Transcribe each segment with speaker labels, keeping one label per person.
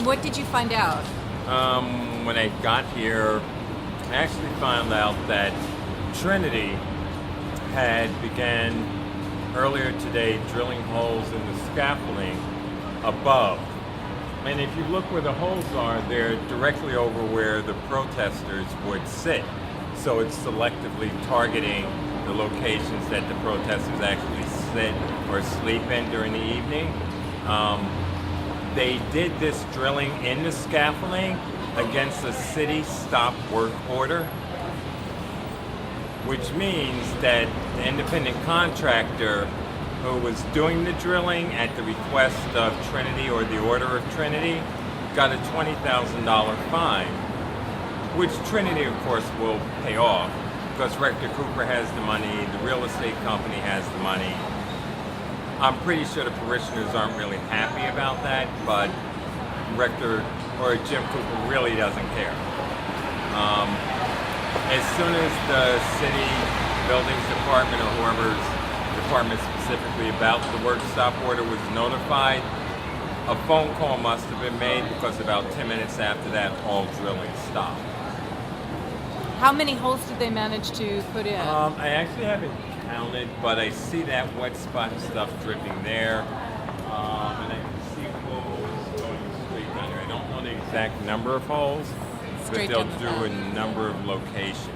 Speaker 1: what did you find out?
Speaker 2: When I got here, I actually found out that Trinity had began earlier today drilling holes in the scaffolding above. And if you look where the holes are, they're directly over where the protesters would sit. So it's selectively targeting the locations that the protesters actually sit or sleep in during the evening. They did this drilling in the scaffolding against a city stop work order, which means that the independent contractor who was doing the drilling at the request of Trinity or the order of Trinity got a $20,000 fine, which Trinity, of course, will pay off because Rector Cooper has the money, the real estate company has the money. I'm pretty sure the parishioners aren't really happy about that, but Rector or Jim Cooper really doesn't care. As soon as the city buildings department or whoever's department specifically about the work stop order was notified, a phone call must have been made because about 10 minutes after that, all drilling stopped.
Speaker 1: How many holes did they manage to put in?
Speaker 2: I actually haven't counted, but I see that wet spot stuff dripping there. And I can see holes going straight down there. I don't know the exact number of holes,
Speaker 1: Straight
Speaker 2: but they'll
Speaker 1: down the
Speaker 2: do a
Speaker 1: back.
Speaker 2: number of locations.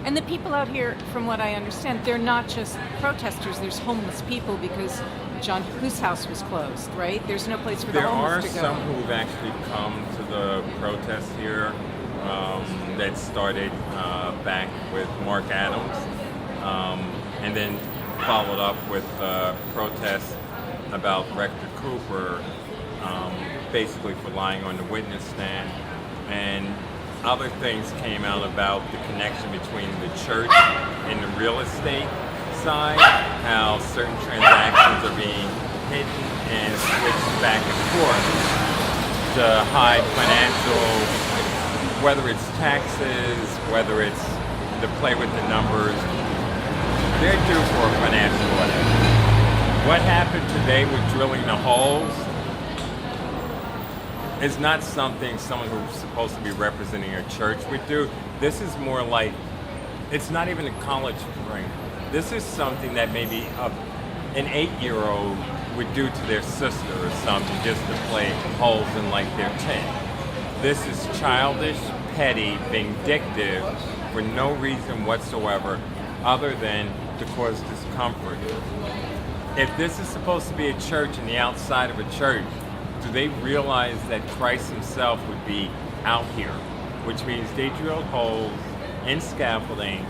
Speaker 1: And the people out here, from what I understand, they're not just protesters, there's homeless people because John Whose house was closed, right? There's no place for the
Speaker 2: There are
Speaker 1: homeless to go.
Speaker 2: some who've actually come to the protest here that started back with Mark Adams and then followed up with protests about Rector Cooper basically for lying on the witness stand, and other things came out about the connection between the church and the real estate side, how certain transactions are being hidden and switched back and forth to hide financial, whether it's taxes, whether it's to play with the numbers, they're due for a financial whatever. What happened today with drilling the holes is not something someone who's supposed to be representing a church would do. This is more like, it's not even a college ring. This is something that maybe an 8-year-old would do to their sister or something just to play holes in like their tent. This is childish, petty, vindictive for no reason whatsoever other than to cause discomfort. If this is supposed to be a church and the outside of a church, do they realize that Christ himself would be out here? Which means they drilled holes in scaffolding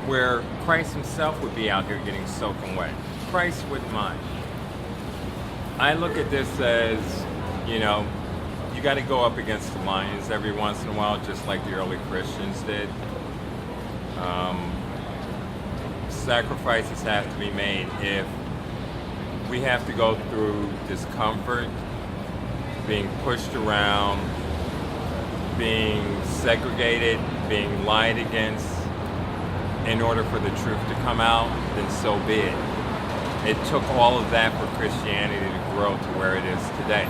Speaker 2: where Christ himself would be out here getting soaking wet. Christ wouldn't mind. I look at this as, you got to go up against the lions every once in a while, just like the early Christians did. Sacrifices have to be made. If we have to go through discomfort, being pushed around, being segregated, being lied against, in order for the truth to come out, then so be it. It took all of that for Christianity to grow to where it is today.